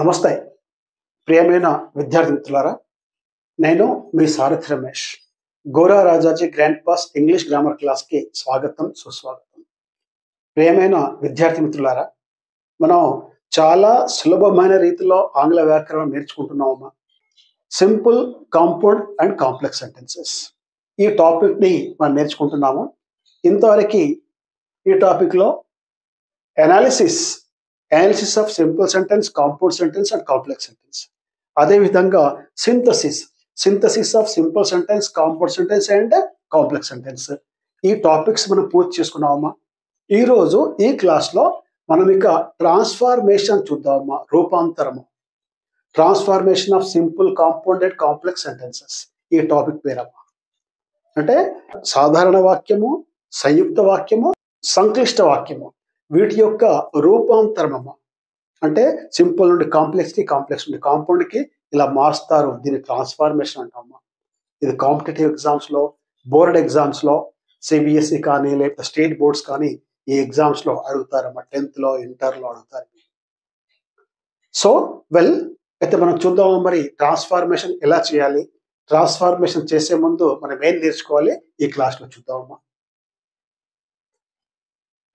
నమస్తే ప్రియమైన విద్యార్థి మిత్రులారా, నేను మీ సారథి Ramesh. Gora Rajaji grand pass English grammar క్లాస్కి స్వాగతం, సుస్వాగతం. ప్రియమైన విద్యార్థి మిత్రులారా, మనం చాలా సులభమైన రీతిలో ఆంగ్ల వ్యాకరణం నేర్చుకుంటున్నామమ్మా. Simple, compound and complex sentences ఈ టాపిక్ని మనం నేర్చుకుంటున్నాము. ఇంతవరకు ఈ టాపిక్లో analysis of simple sentence, compound sentence and complex sentence, అదేవిధంగా synthesis of simple sentence, compound sentence and complex sentence ఈ టాపిక్స్ మనం పూర్తి చేసుకున్నామమ్మా. ఈరోజు ఈ క్లాస్లో మనం ఇక ట్రాన్స్ఫార్మేషన్ చూద్దామమ్మా. రూపాంతరము, transformation of simple, compound and complex sentences ఈ టాపిక్ పేరమ్మా. అంటే సాధారణ వాక్యము, సంయుక్త వాక్యము, సంక్లిష్ట వాక్యము వీటి యొక్క రూపాంతరమమ్మ. అంటే సింపుల్ నుండి కాంప్లెక్స్కి, కాంప్లెక్స్ నుండి కాంపౌండ్కి ఇలా మారుస్తారు. దీన్ని ట్రాన్స్ఫార్మేషన్ అంటామమ్మా. ఇది కాంపిటేటివ్ ఎగ్జామ్స్లో, బోర్డ్ ఎగ్జామ్స్లో, సిబిఎస్ఈ కానీ లేకపోతే స్టేట్ బోర్డ్స్ కానీ ఈ ఎగ్జామ్స్లో అడుగుతారమ్మా. 10th లో, ఇంటర్లో అడుగుతారు. సో అయితే మనం చూద్దాము మరి ట్రాన్స్ఫార్మేషన్ ఎలా చేయాలి. ట్రాన్స్ఫార్మేషన్ చేసే ముందు మనం ఏం నేర్చుకోవాలి ఈ క్లాస్లో చూద్దామమ్మా.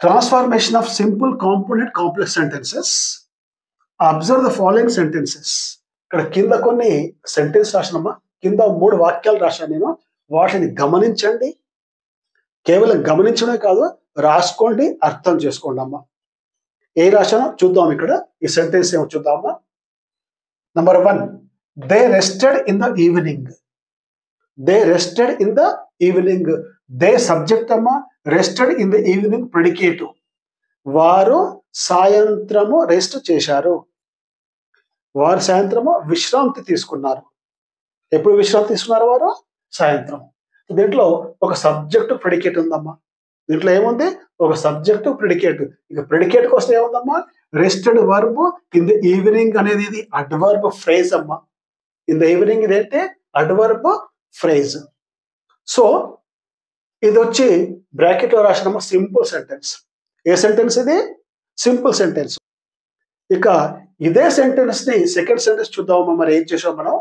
Transformation of simple, compound and complex sentences. Observe the following sentences. ఇక్కడ కింద కొన్ని సెంటెన్స్ రాశానమ్మా. కింద 3 వాక్యాలు రాశాను నేను. వాటిని గమనించండి. కేవలం గమనించడమే కాదు, రాసుకోండి, అర్థం చేసుకోండి అమ్మా. ఏ రాశానో చూద్దాం. ఇక్కడ ఈ సెంటెన్స్ ఏమో చూద్దామమ్మా. Number 1, they rested in the evening. They rested in the evening. They subject అమ్మా. Rested in the evening predicative. వారు సాయంత్రము రెస్ట్ చేశారు. వారు సాయంత్రము విశ్రాంతి తీసుకున్నారు. ఎప్పుడు విశ్రాంతి తీసుకున్నారు వారు? సాయంత్రం. దీంట్లో ఒక సబ్జెక్టు ప్రెడికేట్ ఉందమ్మా. దీంట్లో ఏముంది? ఒక సబ్జెక్టు ప్రెడికేట్. ఇక ప్రెడికేట్కి వస్తే ఏముందమ్మా? Rested verb in the evening అనేది ఇది అడ్వర్బ్ ఫ్రేజ్ అమ్మా. ఇన్ ద ఈవినింగ్ ఇదైతే అడ్వర్బ్ ఫ్రేజ్. సో ఇది వచ్చి బ్రాకెట్ లో రాసినమ్మా సింపుల్ సెంటెన్స్. ఏ సెంటెన్స్ ఇది? Simple sentence. ఇక ఇదే సెంటెన్స్ ని సెకండ్ సెంటెన్స్ చూద్దామమ్మా. మరి ఏం చేసాం మనం?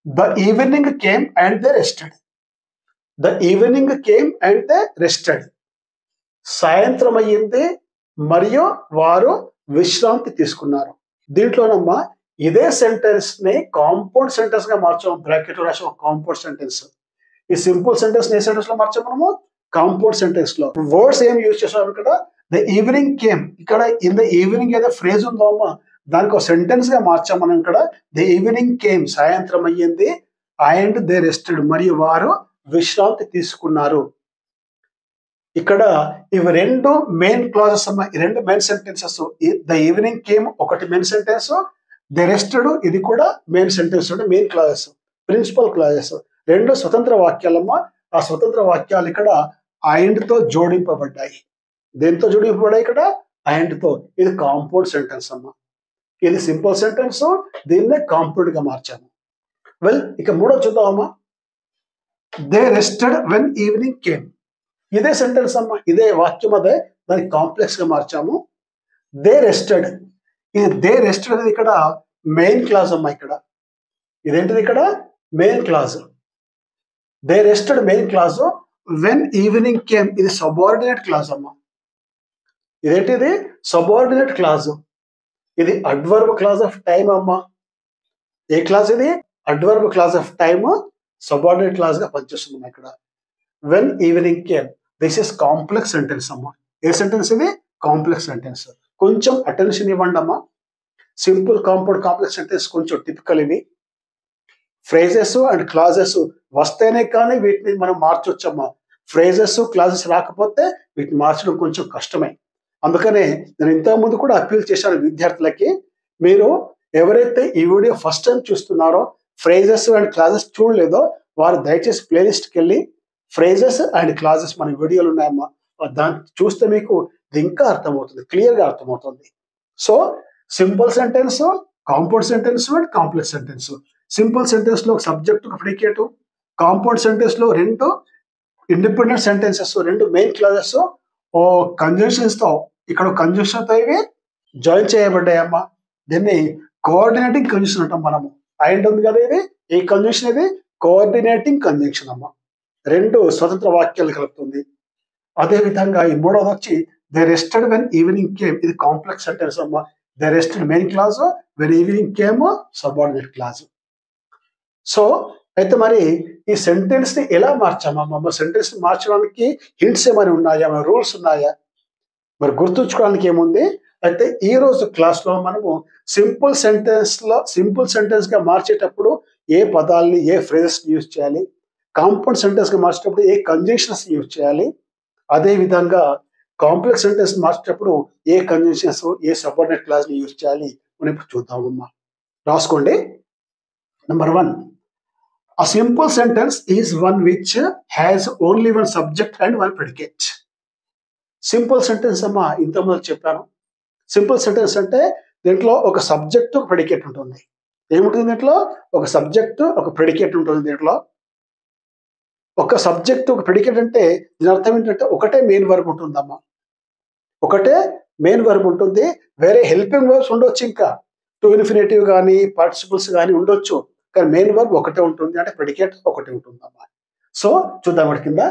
The evening came and they rested. The evening came and they rested. సాయంత్రం అయ్యింది మరియు వారు విశ్రాంతి తీసుకున్నారు. దీంట్లోనమ్మా ఇదే సెంటెన్స్ ని కాంపౌండ్ సెంటెన్స్ గా మార్చాం. బ్రాకెట్ లో రాసాం కాంపౌండ్ సెంటెన్స్. ఈ సింపుల్ సెంటెన్స్ ఏ సెంటెన్స్ లో మార్చాం మనము? కాంపౌండ్ సెంటెన్స్ లో. వర్డ్స్ ఏం యూజ్ చేసాం ఇక్కడ? The evening came. ఇక్కడ ఇన్ ద ఈవినింగ్ ఏదో ఫ్రేజ్ ఉందో అమ్మా, దానికి ఒక సెంటెన్స్ గా మార్చాం మనం. ఇక్కడ ద ఈవినింగ్ కేమ్ సాయంత్రం అయ్యింది, అండ్ దే రెస్టెడ్ మరియు వారు విశ్రాంతి తీసుకున్నారు. ఇక్కడ ఇవి 2 మెయిన్ క్లాజెస్ అమ్మా. ఈ 2 main sentences. The evening came ఒకటి మెయిన్ సెంటెన్స్, దే రెస్టెడ్ ఇది కూడా మెయిన్ సెంటెన్స్. అంటే మెయిన్ క్లాజెస్, ప్రిన్సిపల్ క్లాజెస్. 2 స్వతంత్ర వాక్యాలమ్మా. ఆ స్వతంత్ర వాక్యాలు ఇక్కడ అండ్ తో జోడింపబడ్డాయి. దేంతో జోడింపబడ్డాయి? ఇక్కడ అండ్ తో. ఇది కాంపౌండ్ సెంటెన్స్ అమ్మా. ఇది సింపుల్ సెంటెన్స్, దీన్నే కాంపౌండ్ గా మార్చాము. ఇక 3 చూద్దామమ్మా. They rested when evening came. ఇదే సెంటెన్స్ అమ్మా, ఇదే వాక్యం. అదే దాన్ని కాంప్లెక్స్ గా మార్చాము. They rested. ఇది దే రెస్టెడ్ అనేది ఇక్కడ మెయిన్ క్లాజ్ అమ్మా. ఇక్కడ ఇదేంటిది? ఇక్కడ main clause. They rested main clause. When evening came ఇది సబార్డినేట్ క్లాజ్ అమ్మా. ఇదేంటిది? Subordinate clause. ఇది అడ్వర్బ్ క్లాజ్ ఆఫ్ టైమ్ అమ్మా. ఏ క్లాజ్ ఇది? Adverb clause of time, subordinate clause గా పనిచేస్తుంది ఇక్కడ. When evening came this is complex sentence అమ్మా. ఏ సెంటెన్స్ ఇది? Complex sentence. కొంచెం అటెన్షన్ ఇవ్వండి అమ్మా. సింపుల్, కాంపౌండ్, కాంప్లెక్స్ సెంటెన్స్ కొంచెం టిపికల్. ఇవి ఫ్రేజెస్ అండ్ క్లాజెస్ వస్తేనే కానీ వీటిని మనం మార్చొచ్చమ్మా. ఫ్రేజెస్, క్లాజెస్ రాకపోతే వీటిని మార్చడం కొంచెం కష్టమే. అందుకనే నేను ఇంతకుముందు కూడా అప్పీల్ చేశాను విద్యార్థులకి, మీరు ఎవరైతే ఈ వీడియో ఫస్ట్ టైం చూస్తున్నారో, ఫ్రేజెస్ అండ్ క్లాజెస్ చూడలేదో వారు దయచేసి ప్లేలిస్ట్కి వెళ్ళి ఫ్రేజెస్ అండ్ క్లాజెస్ మన వీడియోలు ఉన్నాయమ్మా. దాన్ని చూస్తే మీకు ఇది ఇంకా అర్థమవుతుంది, క్లియర్గా అర్థమవుతుంది. So simple sentence, compound sentence and complex sentence. Simple sentence లో సబ్జెక్ట్ ప్రెడికేట్, కాంపౌండ్ సెంటెన్స్ లో 2 independent sentences, 2 main clauses conjunctions తో, ఇక్కడ కంజంక్షన్ తో ఇవి జాయిన్ చేయబడ్డాయమ్మా. దీన్ని కోఆర్డినేటింగ్ కంజంక్షన్ అంటాం మనము. అండ్ ఉంది కదా, ఇది ఈ కంజంక్షన్ ఇది కోఆర్డినేటింగ్ కంజంక్షన్ అమ్మ. రెండు స్వతంత్ర వాక్యాలు కలుపుతుంది. అదే విధంగా ఈ మూడవది వచ్చి they rested when evening came, ఇది కాంప్లెక్స్ సెంటెన్స్ అమ్మ. They rested main clause, when evening came subordinate clause. So అయితే మరి ఈ సెంటెన్స్ ని ఎలా మార్చామమ్మ? సెంటెన్స్ ని మార్చడానికి హింట్స్ ఏమైనా ఉన్నాయా, రూల్స్ ఉన్నాయా? మరి గుర్తుంచుకోవడానికి ఏముంది అయితే, ఈ రోజు క్లాస్ లో మనము సింపుల్ సెంటెన్స్ గా మార్చేటప్పుడు ఏ పదాలని, ఏ ఫ్రేజెస్ యూజ్ చేయాలి, కాంపౌండ్ సెంటెన్స్ గా మార్చేటప్పుడు ఏ కంజంక్షన్స్ యూజ్ చేయాలి, అదే విధంగా కాంప్లెక్స్ సెంటెన్స్ మార్చేటప్పుడు ఏ కంజంక్షన్స్, ఏ సబార్డినేట్ క్లాస్ ని యూజ్ చేయాలి మనం ఇప్పుడు చూద్దామమ్మా. రాసుకోండి. Number 1, a simple sentence is one which has only one subject and one predicate. Simple sentence అమ్మా, ఇంతకుముందు చెప్పాను. సింపుల్ సెంటెన్స్ అంటే దీంట్లో ఒక సబ్జెక్ట్, ఒక ప్రెడికేట్ ఉంటుంది. ఏముంటుంది దీంట్లో? ఒక సబ్జెక్ట్, ఒక ప్రెడికేట్ ఉంటుంది. దీంట్లో ఒక సబ్జెక్ట్, ఒక ప్రెడికేట్ అంటే దీని అర్థం ఏంటంటే ఒకటే మెయిన్ వర్బ్ ఉంటుందమ్మా. ఒకటే మెయిన్ వర్బ్ ఉంటుంది. వేరే హెల్పింగ్ వర్బ్స్ ఉండొచ్చు, ఇంకా టు ఇన్ఫినిటివ్ కానీ పార్టిసిపుల్స్ కానీ ఉండొచ్చు, కానీ మెయిన్ వర్బ్ ఒకటే ఉంటుంది, అంటే ప్రెడికేట్ ఒకటే ఉంటుందమ్మా. సో చూద్దాం వాటి కింద.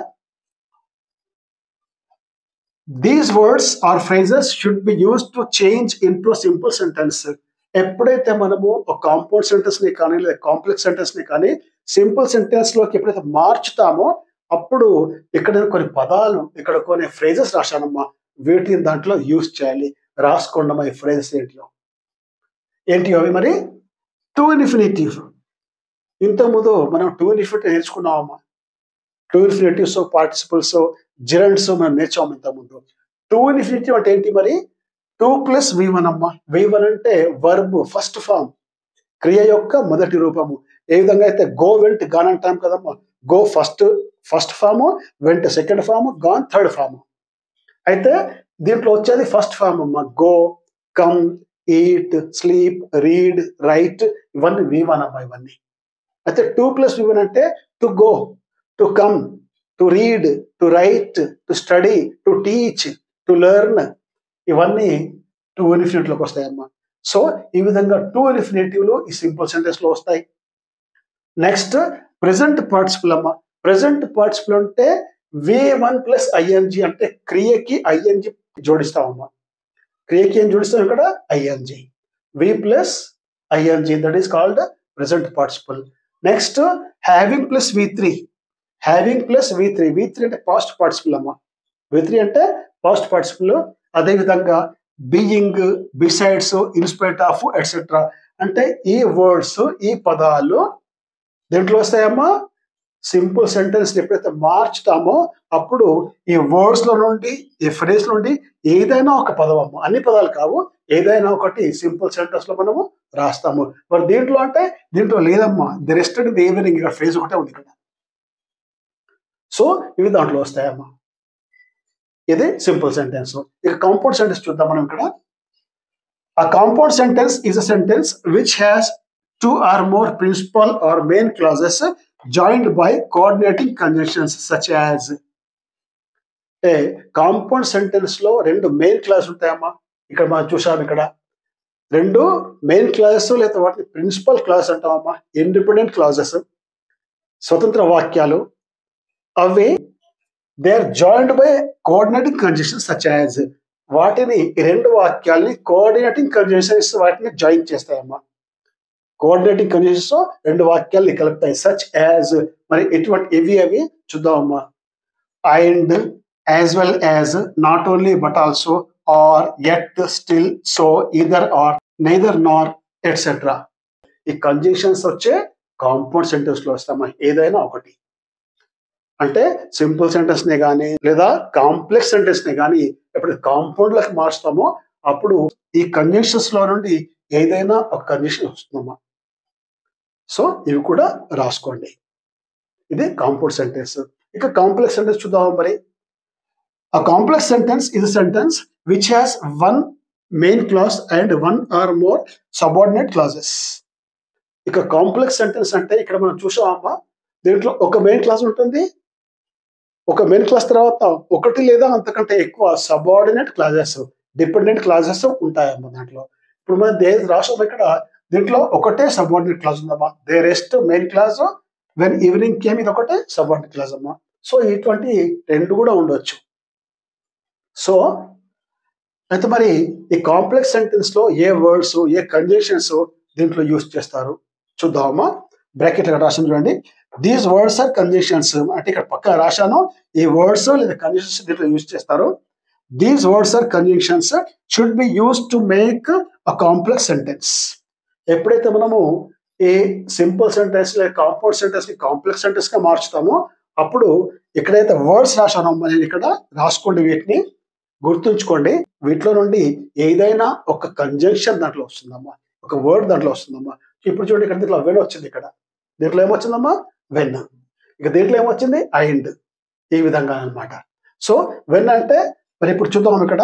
These words or phrases should be used to change into a simple sentence. ఎప్పుడైతే మనము ఒక కాంపౌండ్ సెంటెన్స్ ని కానీ లేదా కాంప్లెక్స్ సెంటెన్స్ ని కానీ సింపుల్ సెంటెన్స్ లోకి ఎప్పుడైతే మార్చుతామో అప్పుడు ఇక్కడ కొన్ని పదాలు, ఇక్కడ కొన్ని ఫ్రేజెస్ రాశానమ్మా, వీటిని దాంట్లో యూజ్ చేయాలి. రాసుకోండమ్మా ఈ ఫ్రేజెస్ ఏంటి అవి మరి. టు ఇన్ఫినిటివ్, ఇంతకుముందు మనం టు ఇన్ఫినిటివ్ నేర్చుకున్నామమ్మా. టు ఇన్ఫినిటివ్స్, పార్టిసిపుల్స్, జిరెంట్స్ మనం నేర్చాము ఇంతకుముందు. టు ఇన్ఫినిటివ్ అంటే ఏంటి మరి? 2 + V1 అమ్మ. V1 అంటే వర్బ్ ఫస్ట్ ఫామ్, క్రియ యొక్క మొదటి రూపము. ఏ విధంగా అయితే గో, వెంట్, గాన్ అంటాం కదమ్మా. Go first form, went second form, gone third form. అయితే దీంట్లో వచ్చేది ఫస్ట్ ఫామ్ అమ్మ. Go, come, eat, sleep, read, write, ఇవన్నీ V1 అమ్మ. ఇవన్నీ అయితే 2 + V1 అంటే to go, to come, to read, to write, to study, to teach, to learn, ఇవన్నీ టు ఇన్ఫినిటివ్లోకి వస్తాయమ్మా. సో ఈ విధంగా టు ఇన్ఫినిటివ్లు ఈ సింపుల్ సెంటెన్స్ లో వస్తాయి. నెక్స్ట్ ప్రెసెంట్ పార్టిసిపుల్ అమ్మ. ప్రెసెంట్ పార్టిసిపుల్ అంటే V1 + ING, అంటే క్రియకి ING జోడిస్తామమ్మా. క్రియకి ఏం జోడిస్తాం ఇక్కడ? ING. V + ING, that is called present participle. Next having + V3. Having + V3. V3 అంటే పాస్ట్ పార్టిసిపుల్ అమ్మ. V3 అంటే పాస్ట్ పార్టిసిపుల్. అదే విధంగా being, besides, in spite of, etcetera అంటే ఈ వర్డ్స్, ఈ పదాలు దేంట్లో వస్తాయమ్మా? సింపుల్ సెంటెన్స్ ఎప్పుడైతే మార్చుతామో అప్పుడు ఈ వర్డ్స్ లో నుండి, ఈ ఫ్రేజ్ నుండి ఏదైనా ఒక పదం అమ్మ, అన్ని పదాలు కావు, ఏదైనా ఒకటి సింపుల్ సెంటెన్స్ లో మనము రాస్తాము. మరి దీంట్లో అంటే దీంట్లో లేదమ్మా. ది రెస్టెడ్ ది ఈవినింగ్, ఇక్కడ ఫ్రేజ్ ఒకటే ఉంది ఇక్కడ. సో ఇవి దాంట్లో వస్తాయమ్మా. ఇది సింపుల్ సెంటెన్స్. ఇక కాంపౌండ్ సెంటెన్స్ చూద్దాం మనం ఇక్కడ. A compound sentence is a sentence which has 2 or more principal or main clauses joined by coordinating conjunctions such as. Compound sentence లో 2 మెయిన్ క్లాస్ ఉంటాయమ్మా. ఇక్కడ మనం చూసాం, ఇక్కడ 2 మెయిన్ క్లాసెస్, లేదా వాటిని ప్రిన్సిపల్ క్లాస్ అంటామమ్మా. ఇండిపెండెంట్ క్లాజెస్, స్వతంత్ర వాక్యాలు. అవి they are joined by coordinating conjunctions such as. వాటిని ఈ 2 వాక్యాలని కోఆర్డినేటింగ్ కంజంక్షన్స్ వాటిని జాయిన్ చేస్తాయమ్మా. కోఆర్డినేటింగ్ కంజంక్షన్స్ 2 వాక్యాలని కలుపుతాయి. సచ్ యాజ్, మరి ఎటువంటి అవి చూద్దామమ్మా. And, as well as, not only but also, or, yet, still, so, either or, neither nor, etcetera. ఈ కంజంక్షన్స్ వచ్చే కాంపౌండ్ సెంటెన్స్ లో వస్తామా. ఏదైనా ఒకటి అంటే సింపుల్ సెంటెన్స్ నే కానీ లేదా కాంప్లెక్స్ సెంటెన్స్ నే కానీ ఎప్పుడు కాంపౌండ్ లకు మార్చుతామో అప్పుడు ఈ కంజంక్షన్స్ లో నుండి ఏదైనా ఒక కంజంక్షన్ వస్తుందమ్మా. సో ఇవి కూడా రాసుకోండి. ఇది కాంపౌండ్ సెంటెన్స్. ఇక కాంప్లెక్స్ సెంటెన్స్ చూద్దాం మరి. A complex sentence is a sentence which has one main clause and one or more subordinate clauses. ఇక కాంప్లెక్స్ సెంటెన్స్ అంటే ఇక్కడ మనం చూసామమ్మా, దీంట్లో ఒక మెయిన్ క్లాస్ ఉంటుంది, ఒక మెయిన్ క్లాస్ తర్వాత ఒకటి లేదా అంతకంటే ఎక్కువ సబార్డినేట్ క్లాజెస్, డిపెండెంట్ క్లాజెస్ ఉంటాయమ్మా దాంట్లో. ఇప్పుడు మనం రాష్ట్రం ఇక్కడ దీంట్లో ఒకటే సబార్డినేట్ క్లాజ్ ఉందమ్మా. They rest main clause, when evening came ఇది ఒకటే సబార్డినేట్ క్లాజ్ అమ్మా. సో ఇటువంటి రెండు కూడా ఉండొచ్చు. సో అయితే మరి ఈ కాంప్లెక్స్ సెంటెన్స్ లో ఏ వర్డ్స్ ఏ కంజంక్షన్స్ దీంట్లో యూజ్ చేస్తారు చూద్దామమ్మా. బ్రాకెట్ ఇక్కడ రాసిన చూడండి. దీస్ వర్డ్స్ ఆర్ కంజంక్షన్స్ అంటే ఇక్కడ పక్కన రాశాను ఈ వర్డ్స్ లేదా కంజంక్షన్స్ దీంట్లో యూజ్ చేస్తారు. These words are conjunctions should be use to make a complex sentence. ఎప్పుడైతే మనము ఈ సింపుల్ సెంటెన్స్ లేదా కాంపౌండ్ సెంటెన్స్ ని కాంప్లెక్స్ సెంటెన్స్ గా మార్చుతామో అప్పుడు ఎక్కడైతే వర్డ్స్ రాశానో నేను ఇక్కడ రాసుకోండి, వీటిని గుర్తుంచుకోండి. వీటిలో నుండి ఏదైనా ఒక కంజంక్షన్ దాంట్లో వస్తుందమ్మా, ఒక వర్డ్ దాంట్లో వస్తుందమ్మా. ఇప్పుడు చూడండి ఇక్కడ దీంట్లో వెన్ వచ్చింది, ఇక్కడ దీంట్లో ఏమొచ్చిందమ్మా వెన్, ఇక దీంట్లో ఏమొచ్చింది అండ్, ఈ విధంగా అనమాట. సో వెన్ అంటే మరి ఇప్పుడు చూద్దాం ఇక్కడ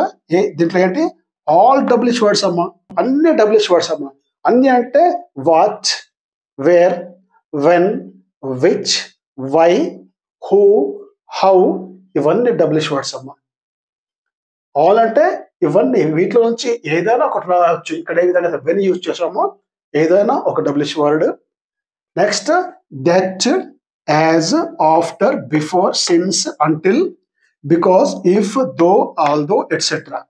దీంట్లో ఏంటి ఆల్ డబ్ల్యూహెచ్ వర్డ్స్ అమ్మా, అన్ని డబ్ల్యూహెచ్ వర్డ్స్ అమ్మా. అన్ని అంటే what, where, when, which, why, who, how, ఇవన్నీ డబ్ల్యూహెచ్ వర్డ్స్ అమ్మా. ఆల్ అంటే ఇవన్నీ వీటిలో నుంచి ఏదైనా ఒకటి రావచ్చు. ఇక్కడ ఏ విధంగా వెన్ యూజ్ చేసామో ఏదైనా ఒక W H word. Next that, as, after, before, since, until, because, if, though, although, etcetera.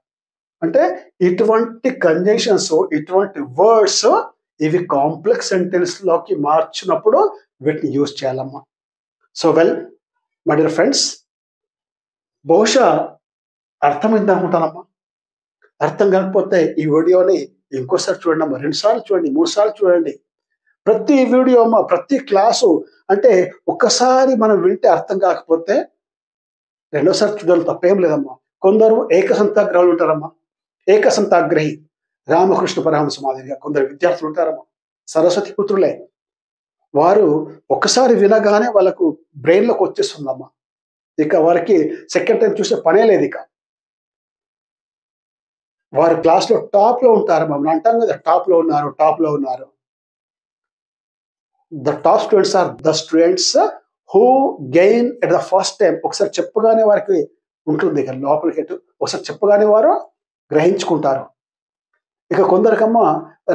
అంటే ఇటువంటి కంజంక్షన్స్ ఇటువంటి వర్డ్స్ ఇవి కాంప్లెక్స్ సెంటెన్స్ లోకి మార్చినప్పుడు వీటిని యూజ్ చేయాలమ్మా. So well my dear friends, బహుశా అర్థమైంది అనుకుంటానమ్మా. అర్థం కాకపోతే ఈ వీడియోని ఇంకోసారి చూడండి అమ్మా, 2 సార్లు చూడండి, 3 సార్లు చూడండి. ప్రతి వీడియో అమ్మా, ప్రతి క్లాసు అంటే ఒక్కసారి మనం వింటే అర్థం కాకపోతే రెండోసారి చూడాలి, తప్పేం లేదమ్మా. కొందరు ఏకసంతాగ్రహాలు ఉంటారమ్మా, ఏకసంతాగ్రహి రామకృష్ణ పరమహంస మాదిరిగా కొందరు విద్యార్థులు ఉంటారమ్మా, సరస్వతి పుత్రులే. వారు ఒక్కసారి వినగానే వాళ్ళకు బ్రెయిన్లోకి వచ్చేస్తుందమ్మా, ఇక వారికి సెకండ్ టైం చూసే పనే లేదు. ఇక వారు క్లాస్లో టాప్లో ఉంటారు, మమ్మల్ని అంటాం కదా టాప్లో ఉన్నారు, టాప్లో ఉన్నారు. The top students are the students who gain at the first time. ఒకసారి చెప్పగానే వారికి ఉంటుంది, ఇక లోపలికి ఒకసారి చెప్పగానే వారు గ్రహించుకుంటారు. ఇక కొందరికమ్మా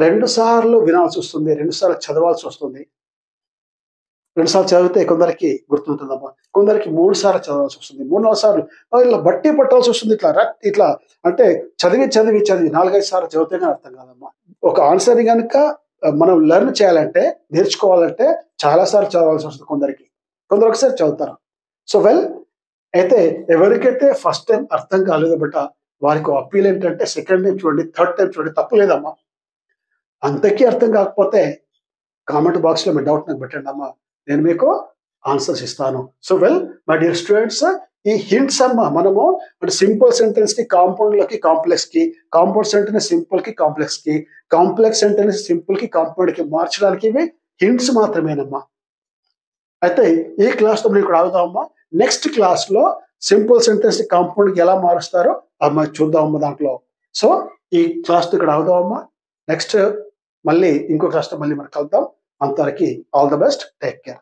2 సార్లు వినాల్సి వస్తుంది, 2 సార్లు చదవాల్సి వస్తుంది. 2 సార్లు చదివితే కొందరికి గుర్తుంటుందమ్మా, కొందరికి 3 సార్లు చదవాల్సి వస్తుంది, 3-4 సార్లు ఇలా బట్టి పట్టాల్సి వస్తుంది. ఇట్లా అంటే చదివి 4-5 సార్లు చదివితే కానీ అర్థం కాదమ్మా. ఒక ఆన్సర్ కనుక మనం లెర్న్ చేయాలంటే, నేర్చుకోవాలంటే చాలా సార్లు చదవాల్సి వస్తుంది. కొందరు ఒకసారి చదువుతారు. సో వెల్ అయితే ఎవరికైతే ఫస్ట్ టైం అర్థం కాలేదు బట్ వారికి అప్పీల్ ఏంటంటే సెకండ్ టైం చూడండి, థర్డ్ టైం చూడండి, తప్పలేదమ్మా. అంతకీ అర్థం కాకపోతే కామెంట్ బాక్స్లో మీ డౌట్ నాకు పెట్టండి అమ్మా, నేను మీకు ఆన్సర్స్ ఇస్తాను. So well my dear students, ఈ హింట్స్ అమ్మా మనము అంటే సింపుల్ సెంటెన్స్ కి కాంపౌండ్ లోకి కాంప్లెక్స్ కి, కాంపౌండ్ సెంటెన్స్ సింపుల్ కి కాంప్లెక్స్ కి, కాంప్లెక్స్ సెంటెన్స్ సింపుల్ కి కాంపౌండ్ కి మార్చడానికి ఇవి హింట్స్ మాత్రమేనమ్మా. అయితే ఈ క్లాస్ లో మనం ఇక్కడ ఆగుదామమ్మా. నెక్స్ట్ క్లాస్ లో సింపుల్ సెంటెన్స్ ని కాంపౌండ్ కి ఎలా మారుస్తారో అమ్మా చూద్దామమ్మా దాంట్లో. సో ఈ క్లాస్ ఇక్కడ ఆగుదామమ్మా. నెక్స్ట్ మళ్ళీ ఇంకో క్లాస్ లో మళ్ళీ మనం కలుద్దాం. అంతవరకు all the best, take care.